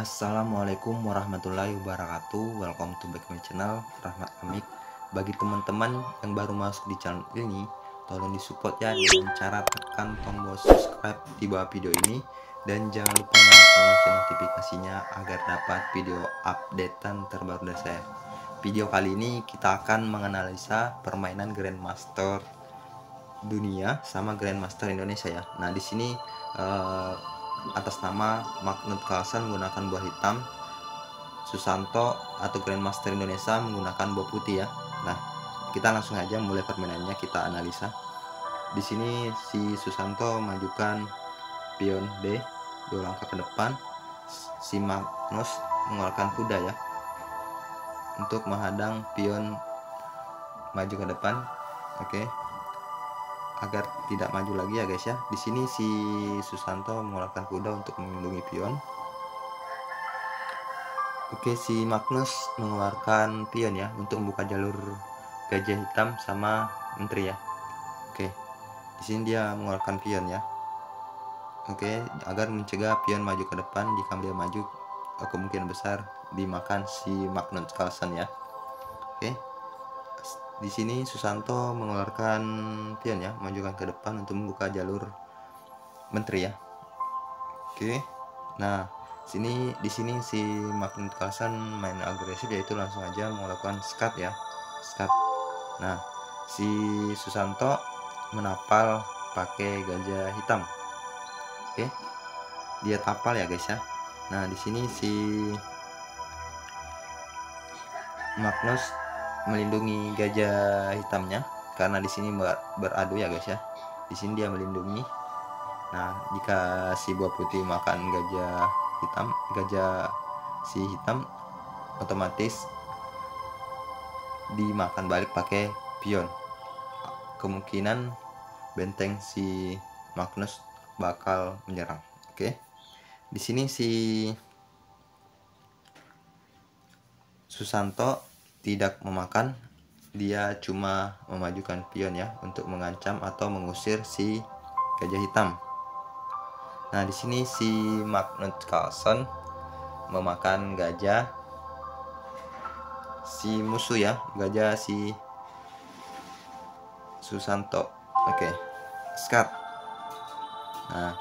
Assalamualaikum warahmatullahi wabarakatuh. Welcome to back my channel Rahmat Amik. Bagi teman-teman yang baru masuk di channel ini, tolong disupport ya dengan cara tekan tombol subscribe di bawah video ini, dan jangan lupa nyalakan lonceng notifikasinya agar dapat video updatean terbaru dari saya. Video kali ini kita akan menganalisa permainan Grandmaster dunia sama Grandmaster Indonesia ya. Nah, di sini atas nama Magnus Carlsen menggunakan buah hitam, Susanto atau Grandmaster Indonesia menggunakan buah putih ya. Nah, kita langsung aja mulai permainannya, kita analisa. Di sini si Susanto majukan pion D 2 langkah ke depan. Si Magnus mengeluarkan kuda ya untuk menghadang pion maju ke depan. Oke. Agar tidak maju lagi ya guys ya. Di sini si Susanto mengeluarkan kuda untuk melindungi pion. Oke, si Magnus mengeluarkan pion ya untuk membuka jalur gajah hitam sama menteri ya. Oke, di sini dia mengeluarkan pion ya. Oke, agar mencegah pion maju ke depan. Jika dia maju, kemungkinan besar dimakan si Magnus Carlsen ya. Oke. Di sini Susanto mengeluarkan pion ya, majukan ke depan untuk membuka jalur menteri ya. Oke. Nah, di sini si Magnus Carlsen main agresif, yaitu langsung aja melakukan skat ya. Skat. Nah, si Susanto menapal pakai gajah hitam. Oke. Dia tapal ya guys ya. Nah, di sini si Magnus melindungi gajah hitamnya karena di sini beradu ya guys ya. Di sini dia melindungi. Nah, jika si buah putih makan gajah hitam otomatis dimakan balik pakai pion. Kemungkinan benteng si Magnus bakal menyerang. Oke. Di sini si Susanto tidak memakan, dia cuma memajukan pion ya untuk mengancam atau mengusir si gajah hitam. Nah, di sini si Magnus Carlsen memakan gajah si musuh ya, gajah si Susanto. Oke. Skat. Nah,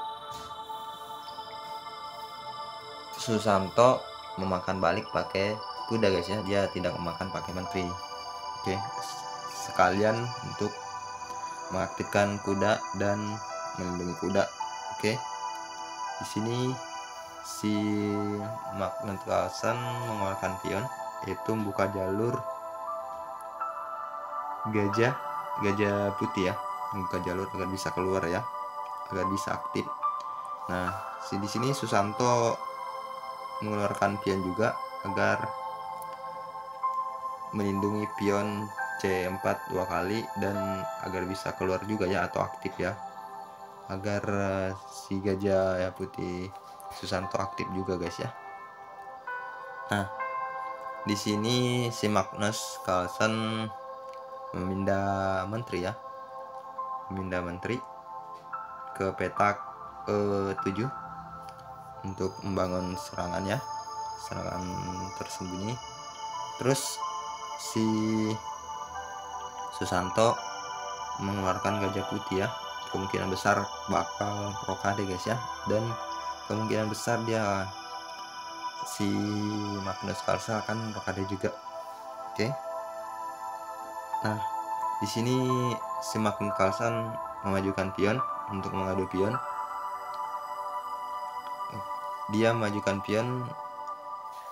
Susanto memakan balik pakai kuda guys ya, dia tidak memakan pakai menteri. Oke, sekalian untuk mengaktifkan kuda dan melindungi kuda. Oke. Di sini si Magnus Carlsen mengeluarkan pion, yaitu membuka jalur gajah putih ya, membuka jalur agar bisa keluar ya, agar bisa aktif. Nah, di sini Susanto mengeluarkan pion juga agar melindungi pion C4 2 kali dan agar bisa keluar juga ya, atau aktif ya, agar si gajah ya putih Susanto aktif juga guys ya. Nah, di sini si Magnus Carlsen memindah menteri ya, memindah menteri ke petak E7 untuk membangun serangan ya, serangan tersembunyi. Terus si Susanto mengeluarkan gajah putih ya, kemungkinan besar bakal rokade guys ya, dan kemungkinan besar dia si Magnus Carlsen akan rokade juga. Oke. Nah, di sini si Magnus Carlsen memajukan pion untuk mengadu pion. Dia memajukan pion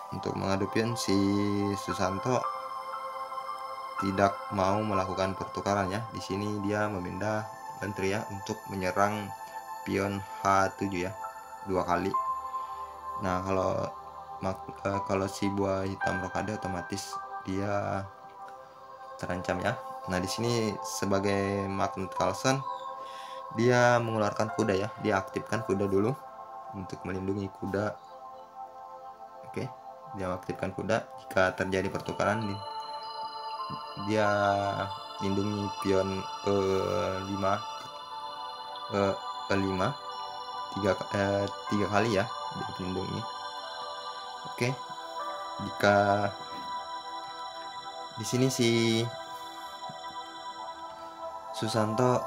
untuk mengadu pion. Si Susanto tidak mau melakukan pertukaran ya. Di sini dia memindah menteri ya untuk menyerang pion H7 ya, 2 kali. Nah, kalau si buah hitam rokade otomatis dia terancam ya. Nah, di sini sebagai Magnus Carlsen dia mengeluarkan kuda ya, dia aktifkan kuda dulu untuk melindungi kuda. Oke, dia aktifkan kuda. Jika terjadi pertukaran, dia lindungi pion E5 3 kali ya, dia melindungi. Oke, jika di sini si Susanto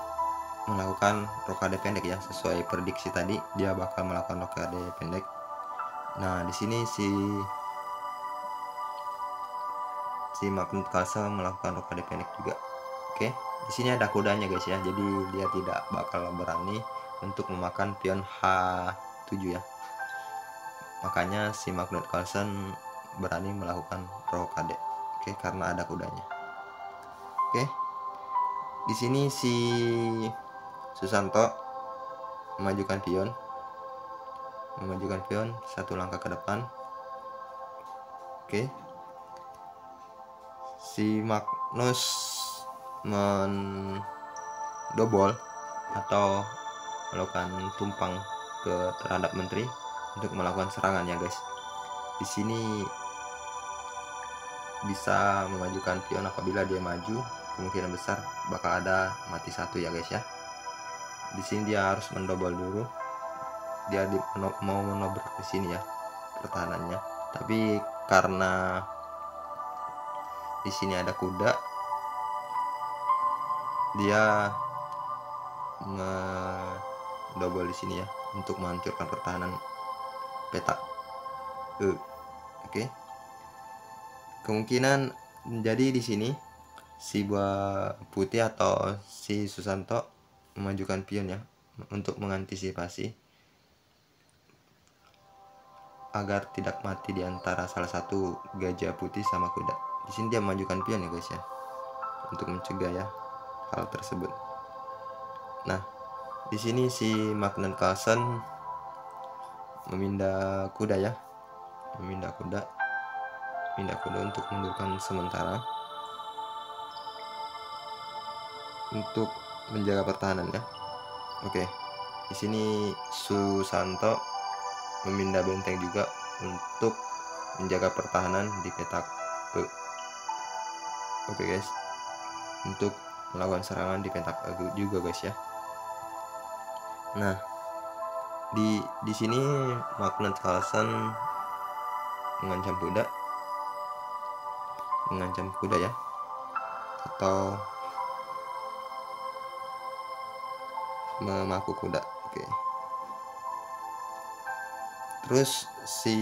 melakukan rokade pendek ya, sesuai prediksi tadi dia bakal melakukan rokade pendek. Nah, di sini si Magnus Carlsen melakukan rokade pendek juga. Oke, di sini ada kudanya guys ya, jadi dia tidak bakal berani untuk memakan pion H7 ya. Makanya si Magnus Carlsen berani melakukan rokade. Oke, karena ada kudanya. Oke, di sini si Susanto memajukan pion satu langkah ke depan. Oke, si Magnus mendobol atau melakukan tumpang terhadap menteri untuk melakukan serangan ya guys. Di sini bisa memajukan pion, apabila dia maju kemungkinan besar bakal ada mati satu ya guys ya. Di sini dia harus mendobol dulu, dia mau menobrak di sini ya pertahanannya, tapi karena di sini ada kuda, dia mendobol di sini ya untuk menghancurkan pertahanan petak. Oke, kemungkinan jadi di sini si buah putih atau si Susanto memajukan pion ya untuk mengantisipasi agar tidak mati di antara salah satu gajah putih sama kuda. Di sini dia memajukan pion ya guys ya, untuk mencegah ya hal tersebut. Nah, di sini si Magnus Carlsen memindah kuda ya, memindah kuda untuk mundurkan sementara untuk menjaga pertahanan ya. Oke, di sini Susanto memindah benteng juga untuk menjaga pertahanan di petak E. Oke guys, untuk melakukan serangan di petak E juga guys ya. Nah, di sini Magnus Carlsen mengancam kuda ya, atau memaku kuda. Oke, terus si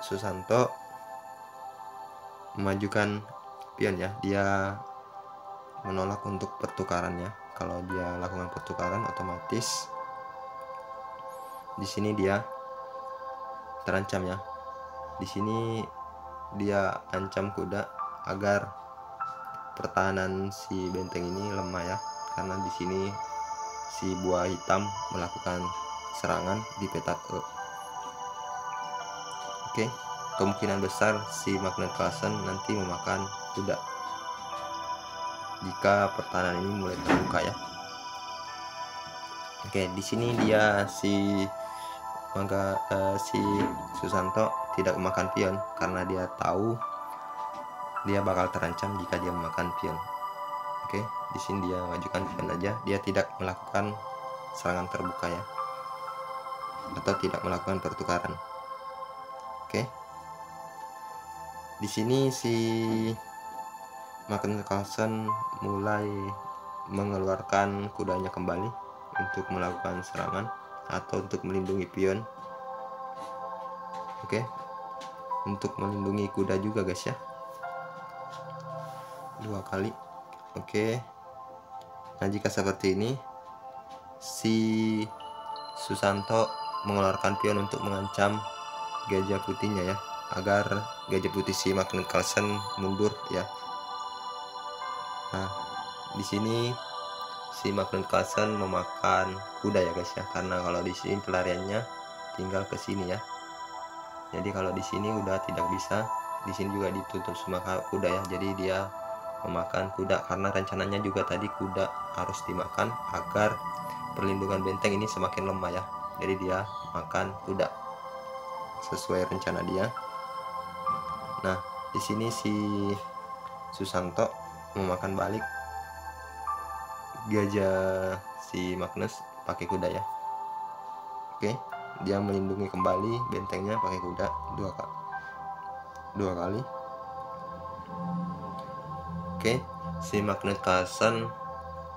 Susanto memajukan pion ya, dia menolak untuk pertukarannya. Kalau dia lakukan pertukaran otomatis di sini dia terancam ya. Di sini dia ancam kuda agar pertahanan si benteng ini lemah ya, karena di sini si buah hitam melakukan serangan di petak E. Oke, kemungkinan besar si Magnus Carlsen nanti memakan kuda jika pertahanan ini mulai terbuka ya. Oke, di sini dia si Susanto tidak memakan pion karena dia tahu dia bakal terancam jika dia memakan pion. Oke, di sini dia majukan pion aja, dia tidak melakukan serangan terbuka ya, atau tidak melakukan pertukaran. Oke, di sini si Magnus Carlsen mulai mengeluarkan kudanya kembali untuk melakukan serangan atau untuk melindungi pion. Oke, untuk melindungi kuda juga guys ya, 2 kali. Oke, nah jika seperti ini si Susanto mengeluarkan pion untuk mengancam gajah putihnya ya, agar gajah putih si Magnus Carlsen mundur ya. Nah, di sini si Magnus Carlsen memakan kuda ya guys ya, karena kalau di sini pelariannya tinggal ke sini ya. Jadi kalau di sini udah tidak bisa, di sini juga ditutup sama kuda ya. Jadi dia memakan kuda karena rencananya juga tadi kuda harus dimakan agar perlindungan benteng ini semakin lemah ya. Jadi dia makan kuda sesuai rencana dia. Nah, di sini si Susanto memakan balik gajah si Magnus pakai kuda ya. Oke, dia melindungi kembali bentengnya pakai kuda 2 kali. Oke, si Magnus Carlsen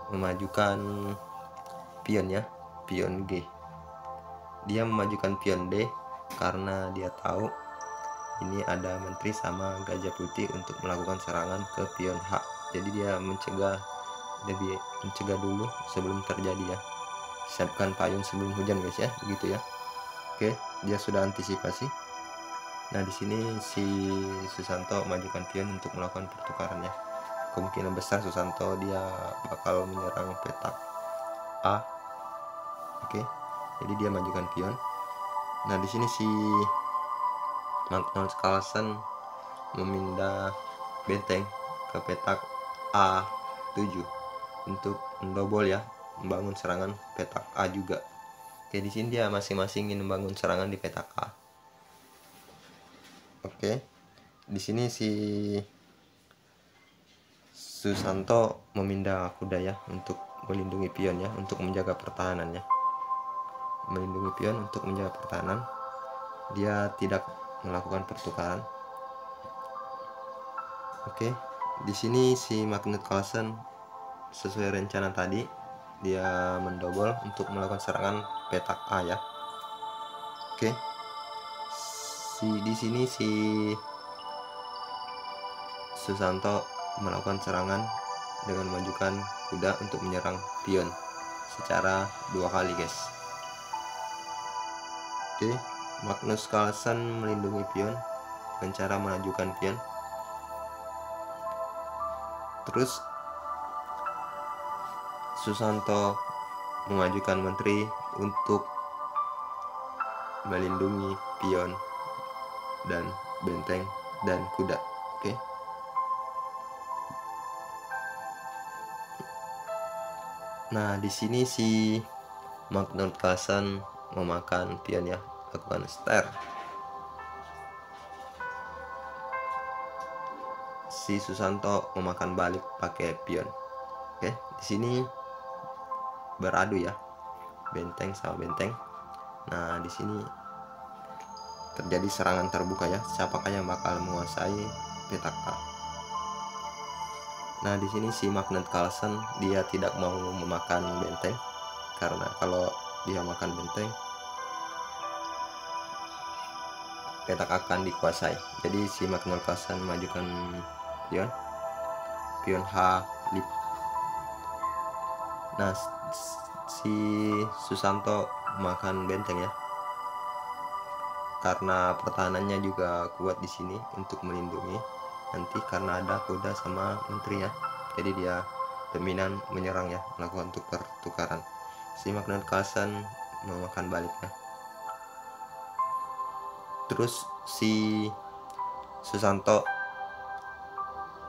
memajukan pion ya, pion G. Dia memajukan pion D karena dia tahu ini ada menteri sama gajah putih untuk melakukan serangan ke pion H. Jadi dia mencegah dulu sebelum terjadi ya. Siapkan payung sebelum hujan guys ya, begitu ya. Oke, dia sudah antisipasi. Nah, di sini si Susanto majukan pion untuk melakukan pertukaran ya. Kemungkinan besar Susanto dia bakal menyerang petak A. Oke, jadi dia majukan pion. Nah, di sini si Magnus Carlsen memindah benteng ke petak A7 untuk mendobol ya, membangun serangan petak A juga. Oke, di sini dia masing-masing ingin membangun serangan di petak A. Oke, di sini si Susanto memindah kuda ya untuk melindungi pion ya, untuk menjaga pertahanannya. Melindungi pion untuk menjaga pertahanan. Dia tidak melakukan pertukaran. Oke, di sini si Magnus Carlsen sesuai rencana tadi dia mendobol untuk melakukan serangan petak A ya. Oke, di sini si Susanto melakukan serangan dengan memajukan kuda untuk menyerang pion secara 2 kali guys. Oke, Magnus Carlsen melindungi pion dengan cara memajukan pion. Terus Susanto memajukan menteri untuk melindungi pion dan benteng dan kuda. Oke. Nah, di sini si Magnus Carlsen memakan pion ya, lakukan stir. Si Susanto memakan balik pakai pion. Oke, di sini beradu ya, benteng sama benteng. Nah, di sini terjadi serangan terbuka ya, siapakah yang bakal menguasai petak A. Nah, di sini si Magnus Carlsen dia tidak mau memakan benteng karena kalau dia makan benteng petak akan dikuasai. Jadi si Magnus Carlsen majukan pion H5. Nah, si Susanto makan benteng ya, karena pertahanannya juga kuat di sini untuk melindungi nanti karena ada kuda sama menteri ya. Jadi dia dominan menyerang ya, melakukan pertukaran. Si Magnus Carlsen memakan baliknya. Terus si Susanto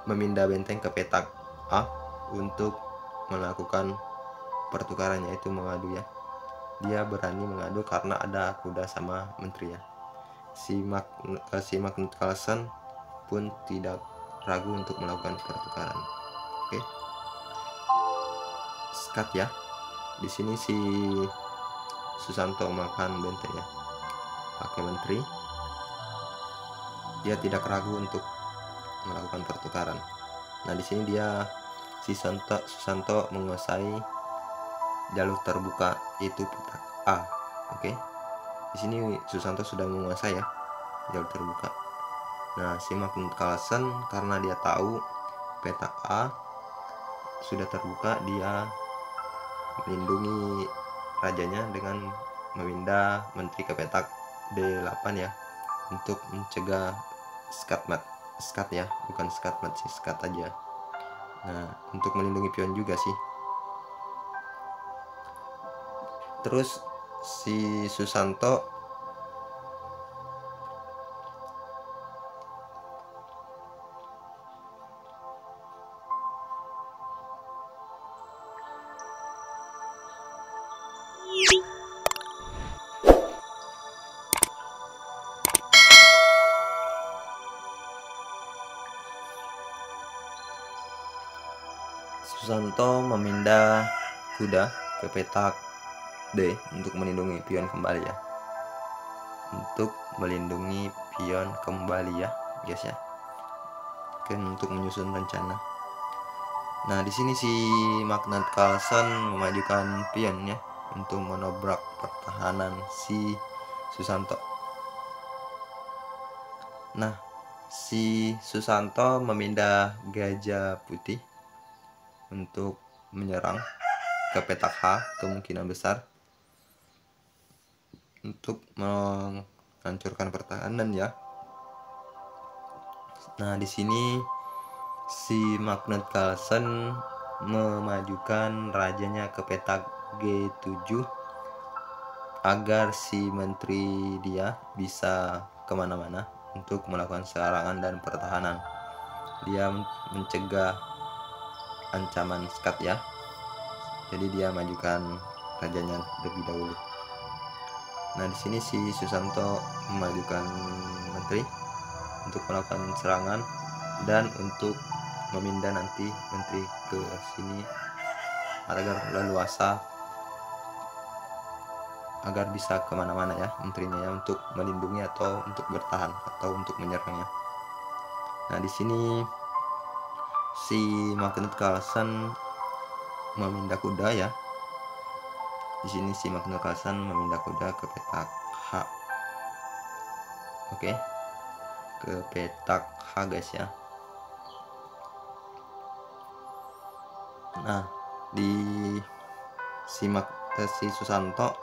memindah benteng ke petak A untuk melakukan pertukarannya, itu mengadu ya. Dia berani mengadu karena ada kuda sama menteri ya. Si Magnus Carlsen pun tidak ragu untuk melakukan pertukaran. Oke. Skat ya. Di sini si Susanto makan benteng ya, pakai menteri. Dia tidak ragu untuk melakukan pertukaran. Nah, di sini dia si Susanto menguasai jalur terbuka yaitu petak A. Oke. Di sini Susanto sudah menguasai ya jalur terbuka. Nah, si Magnus Carlsen karena dia tahu petak A sudah terbuka, dia melindungi rajanya dengan memindah menteri ke petak D8 ya, untuk mencegah skat ya, bukan skatmat sih, skat aja. Nah, untuk melindungi pion juga sih. Terus si Susanto memindah kuda ke petak D untuk melindungi pion kembali ya. Untuk melindungi pion kembali ya, guys ya. Oke, untuk menyusun rencana. Nah, di sini si Magnus Carlsen memajukan pion ya untuk menobrak pertahanan si Susanto. Nah, si Susanto memindah Gajah Putih untuk menyerang ke petak H, kemungkinan besar untuk menghancurkan pertahanan ya. Nah, di sini si Magnus Carlsen memajukan rajanya ke petak G7 agar si menteri dia bisa kemana-mana untuk melakukan serangan dan pertahanan. Dia mencegah ancaman Skat ya. Jadi dia majukan rajanya lebih dahulu. Nah, di sini si Susanto memajukan menteri untuk melakukan serangan dan untuk memindah nanti menteri ke sini agar leluasa, agar bisa kemana-mana ya menterinya ya, untuk melindungi atau untuk bertahan atau untuk menyerangnya. Nah, di sini si Magnus Carlsen memindah kuda ya. Di sini si Magnus Carlsen memindah kuda ke petak H. Oke, ke petak H guys ya. Nah, di si Susanto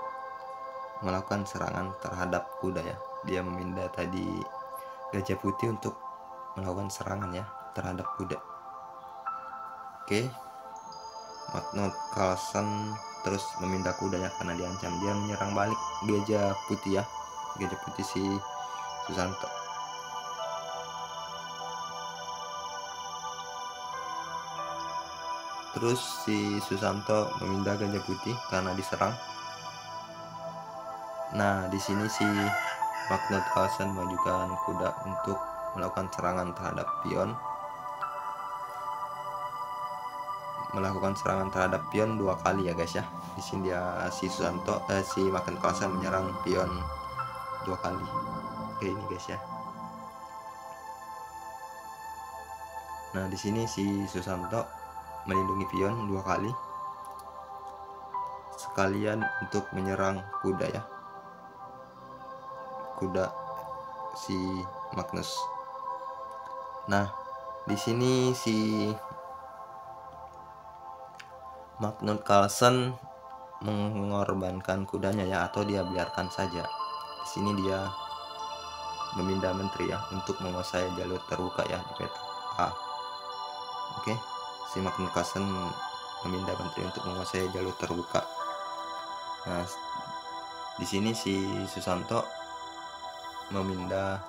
melakukan serangan terhadap kuda ya. Dia memindah tadi Gajah Putih untuk melakukan serangan ya terhadap kuda. Oke, Magnus Carlsen terus memindah kudanya karena diancam. Dia menyerang balik Gajah Putih ya, Gajah Putih si Susanto. Terus si Susanto memindah Gajah Putih karena diserang. Nah, di sini si Magnus Carlsen mengajukan kuda untuk melakukan serangan terhadap pion. Melakukan serangan terhadap pion 2 kali ya guys ya. Di sini dia si Magnus Carlsen menyerang pion 2 kali. Oke, ini guys ya. Nah, di sini si Susanto melindungi pion 2 kali sekalian untuk menyerang kuda ya. Kuda si Magnus. Nah, di sini si Magnus Carlsen mengorbankan kudanya ya, atau dia biarkan saja. Di sini dia memindah menteri ya untuk menguasai jalur terbuka ya di petak A. Oke, si Magnus Carlsen memindah menteri untuk menguasai jalur terbuka. Nah, di sini si Susanto memindah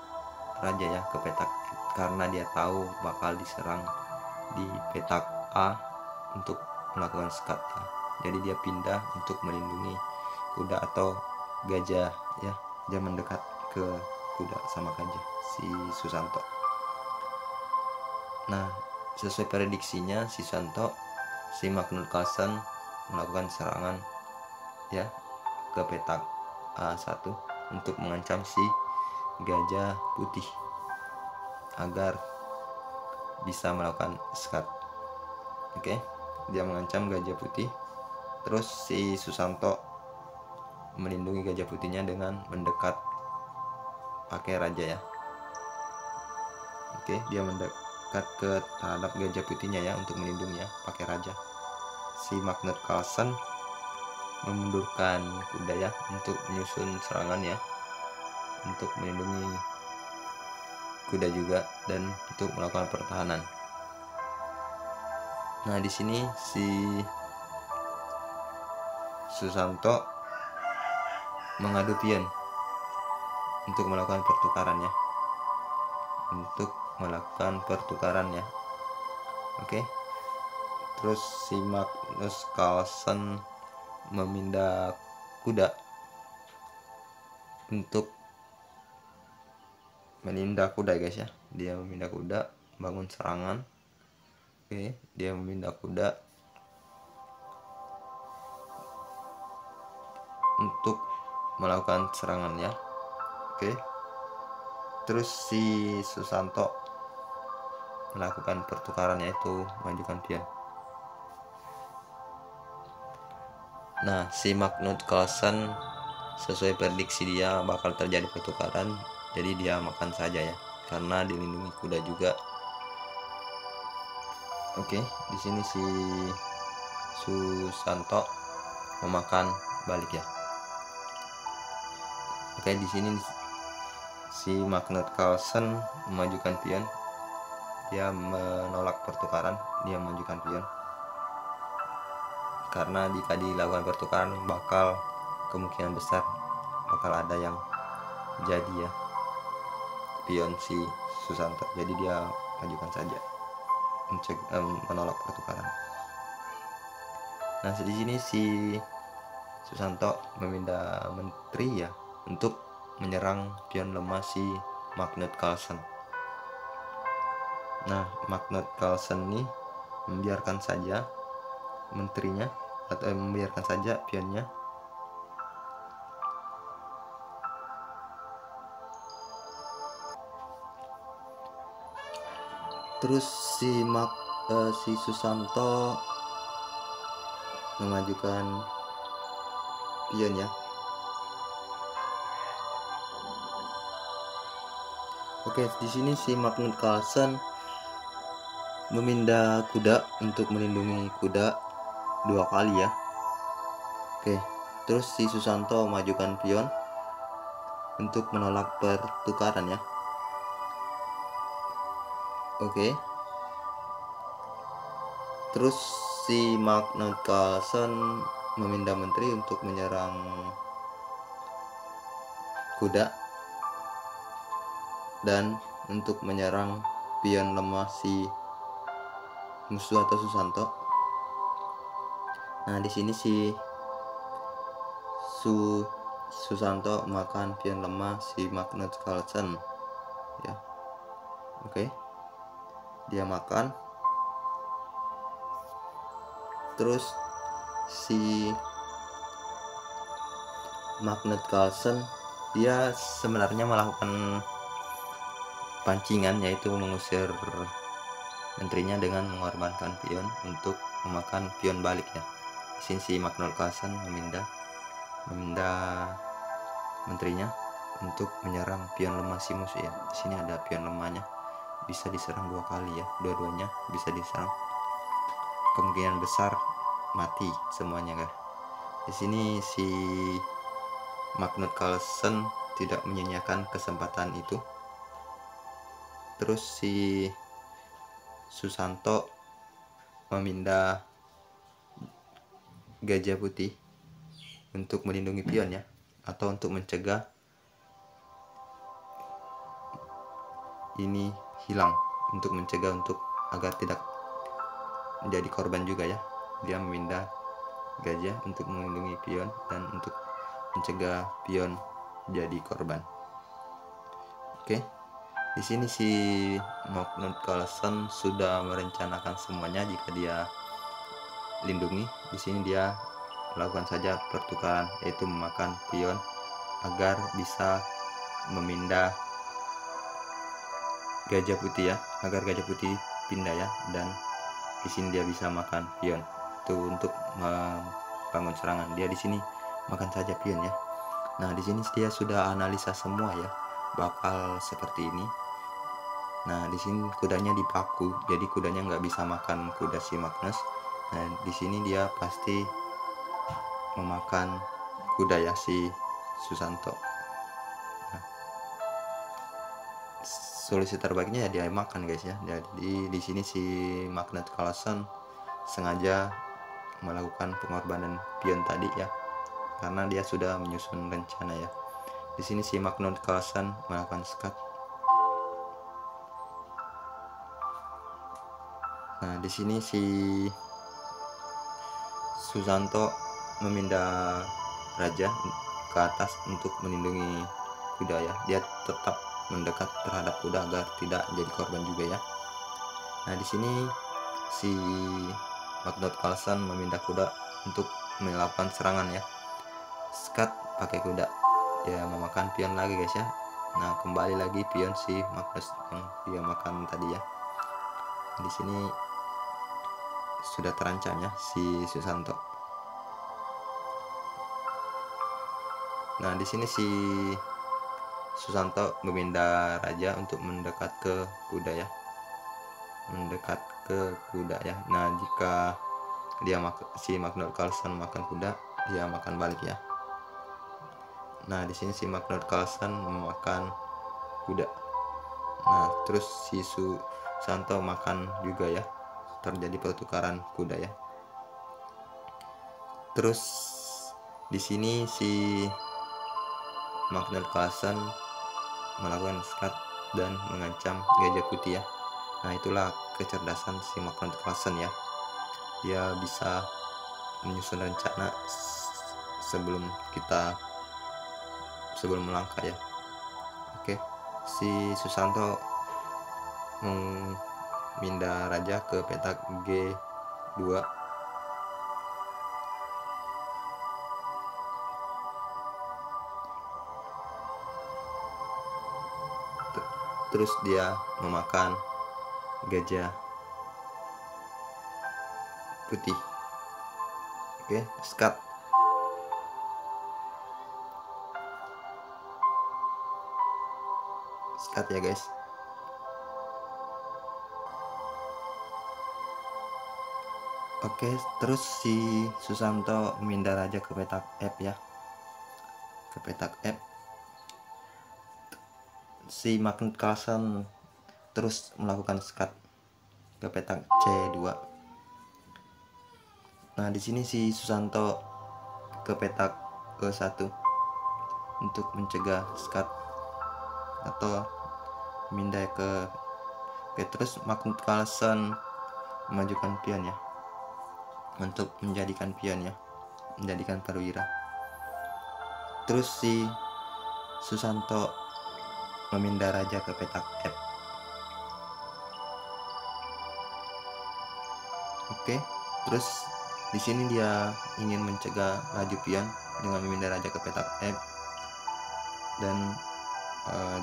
raja ya ke petak karena dia tahu bakal diserang di petak A untuk melakukan skat ya. Jadi dia pindah untuk melindungi kuda atau gajah ya. Dia mendekat ke kuda sama gajah si Susanto. Nah, sesuai prediksinya si Magnus Carlsen melakukan serangan ya ke petak A1 untuk mengancam si Gajah Putih agar bisa melakukan skat. Oke, dia mengancam Gajah Putih. Terus si Susanto melindungi Gajah Putihnya dengan mendekat pakai raja ya. Oke, dia mendekat ke terhadap Gajah Putihnya ya untuk melindungi ya pakai raja. Si Magnus Carlsen memundurkan kuda ya untuk menyusun serangan ya, untuk melindungi kuda juga dan untuk melakukan pertahanan. Nah, di sini si Susanto mengadu pion untuk melakukan pertukaran ya. Oke. Terus si Magnus Carlsen memindah kuda untuk guys ya. Dia memindah kuda, bangun serangan. Oke, dia memindah kuda untuk melakukan serangan ya. Oke, Terus si Susanto melakukan pertukaran, yaitu mengajukan pion. Nah, si Magnus Carlsen sesuai prediksi dia bakal terjadi pertukaran, jadi dia makan saja ya, karena dilindungi kuda juga. Oke, di sini si Susanto memakan balik ya. Oke, di sini si Magnus Carlsen memajukan pion. Dia menolak pertukaran, dia memajukan pion. Karena jika dilakukan pertukaran bakal kemungkinan besar bakal ada yang jadi ya pion si Susanto, jadi dia majukan saja, menolak pertukaran. Nah, di sini si Susanto meminta menteri ya untuk menyerang pion lemah si Magnus Carlsen. Nah, Magnus Carlsen ini membiarkan saja menterinya atau membiarkan saja pionnya. Terus si Susanto memajukan pion ya. Oke, di sini si Magnus Carlsen memindah kuda untuk melindungi kuda 2 kali ya. Oke, terus si Susanto memajukan pion untuk menolak pertukaran ya. Oke, terus si Magnus Carlsen memindah menteri untuk menyerang kuda dan untuk menyerang pion lemah si musuh atau Susanto. Nah, di sini si Susanto makan pion lemah si Magnus Carlsen ya. Oke, dia makan. Terus si Magnus Carlsen dia sebenarnya melakukan pancingan, yaitu mengusir menterinya dengan mengorbankan pion untuk memakan pion balik ya. Di sini si Magnus Carlsen memindah menterinya untuk menyerang pion lemah si musuh ya. Di sini ada pion lemahnya, bisa diserang 2 kali ya, dua-duanya bisa diserang. Kemungkinan besar mati semuanya guys. Di sini si Magnus Carlsen tidak menyanyiakan kesempatan itu. Terus si Susanto memindah gajah putih untuk melindungi pion ya, atau untuk mencegah ini hilang, untuk mencegah agar tidak menjadi korban juga ya. Dia memindah gajah untuk melindungi pion dan untuk mencegah pion jadi korban. Oke, di sini si Magnus Carlsen sudah merencanakan semuanya jika dia lindungi. Di sini dia lakukan saja pertukaran, yaitu memakan pion agar bisa memindah gajah putih ya, agar gajah putih pindah ya, dan di sini dia bisa makan pion itu untuk membangun serangan. Dia di sini makan saja pion ya. Nah, di sini dia sudah analisa semua ya, bakal seperti ini. Nah, di sini kudanya dipaku, jadi kudanya nggak bisa makan kuda si Magnus. Nah, di sini dia pasti memakan kuda ya si Susanto. Nah, solusi terbaiknya ya dia makan guys ya. Jadi di sini si Magnus Carlsen sengaja melakukan pengorbanan pion tadi ya, karena dia sudah menyusun rencana ya. Di sini si Magnus Carlsen melakukan skat. Nah, di sini si Susanto memindah raja ke atas untuk melindungi kuda ya. Dia tetap mendekat terhadap kuda agar tidak jadi korban juga ya. Nah, di sini si Magnus Carlsen memindah kuda untuk melakukan serangan ya. Skat pakai kuda. Dia memakan pion lagi guys ya. Nah, kembali lagi pion si Magnus yang dia makan tadi ya. Di sini sudah terancam ya si Susanto. Nah, di sini si Susanto memindah raja untuk mendekat ke kuda ya. Mendekat ke kuda ya. Nah, jika dia si Magnus Carlsen makan kuda, dia makan balik ya. Nah, di sini si Magnus Carlsen memakan kuda. Nah, terus si Susanto makan juga ya. Terjadi pertukaran kuda ya. Terus di sini si Magnus Carlsen melakukan skat dan mengancam Gajah Putih ya. Nah, itulah kecerdasan si Magnus Carlsen ya. Dia bisa menyusun rencana sebelum melangkah ya. Oke, si Susanto memindah raja ke petak G2. Terus dia memakan Gajah Putih. Oke, skat. Skat ya guys. Oke, terus si Susanto memindah raja ke petak F ya. Ke petak F. Si Magnus Carlsen terus melakukan skat ke petak C2. Nah, di sini si Susanto ke petak E1 untuk mencegah skat atau pindah ke terus Magnus Carlsen memajukan pion ya, untuk menjadikan pion ya, menjadikan perwira. Terus si Susanto memindah raja ke petak F. Oke, terus di sini dia ingin mencegah laju pion dengan memindah raja ke petak F. Dan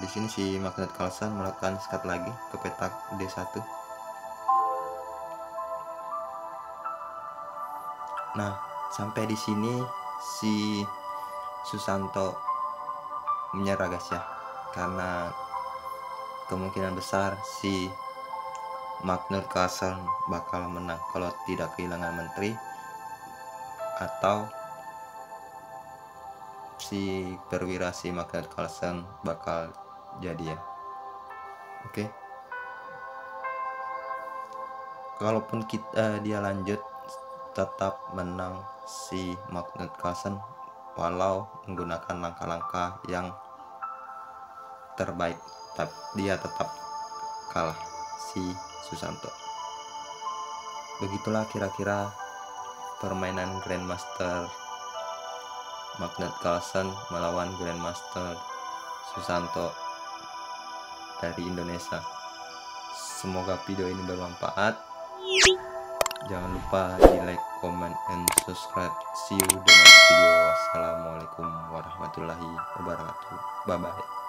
di sini si Magnus Carlsen melakukan skat lagi ke petak D1. Nah, sampai di sini si Susanto menyerah guys ya, karena kemungkinan besar si Magnus Carlsen bakal menang kalau tidak kehilangan menteri atau si perwira si Magnus Carlsen bakal jadi ya. Oke. Kalaupun dia lanjut, tetap menang si Magnus Carlsen walau menggunakan langkah-langkah yang terbaik, tapi dia tetap kalah si Susanto. Begitulah kira-kira permainan Grandmaster Magnus Carlsen melawan Grandmaster Susanto dari Indonesia. Semoga video ini bermanfaat. Jangan lupa di like, comment, and subscribe. See you di next video. Wassalamualaikum warahmatullahi wabarakatuh. Bye bye.